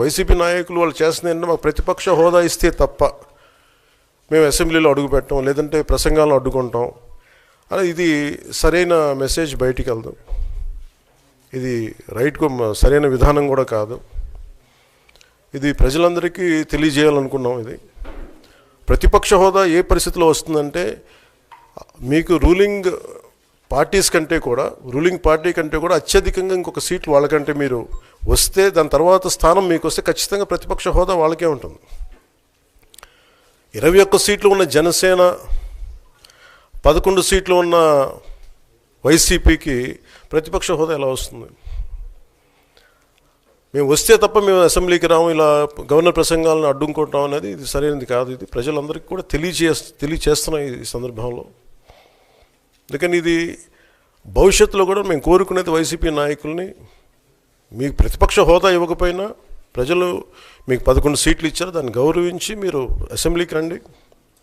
YCP నాయకులు వాళ్ళు చేస్తుంది ఏంటంటే మాకు ప్రతిపక్ష హోదా ఇస్తే తప్ప మేము అసెంబ్లీలో అడుగు పెట్టాం, లేదంటే ప్రసంగాలను అడ్డుకుంటాం అని. ఇది సరైన మెసేజ్ బయటికి వెళ్దాం. ఇది సరైన విధానం కూడా కాదు. ఇది ప్రజలందరికీ తెలియజేయాలనుకున్నాం. ఇది ప్రతిపక్ష హోదా ఏ పరిస్థితిలో వస్తుందంటే, మీకు రూలింగ్ పార్టీ కంటే కూడా అత్యధికంగా ఇంకొక సీట్లు వాళ్ళకంటే మీరు వస్తే, దాని తర్వాత స్థానం మీకు వస్తే ఖచ్చితంగా ప్రతిపక్ష హోదా వాళ్ళకే ఉంటుంది. 21 సీట్లు ఉన్న జనసేన, 11 సీట్లు ఉన్న వైసీపీకి ప్రతిపక్ష హోదా ఎలా వస్తుంది? మేము వస్తే తప్ప మేము అసెంబ్లీకి రాము, ఇలా గవర్నర్ ప్రసంగాలను అడ్డుకుంటాం అనేది ఇది సరైనది కాదు. ఇది ప్రజలందరికీ కూడా తెలియచేస్తున్నాం ఈ సందర్భంలో. అందుకని ఇది భవిష్యత్తులో కూడా మేము కోరుకునేది వైసీపీ నాయకుల్ని, మీకు ప్రతిపక్ష హోదా ఇవ్వకపోయినా ప్రజలు మీకు 11 సీట్లు ఇచ్చారు, దాన్ని గౌరవించి మీరు అసెంబ్లీకి రండి.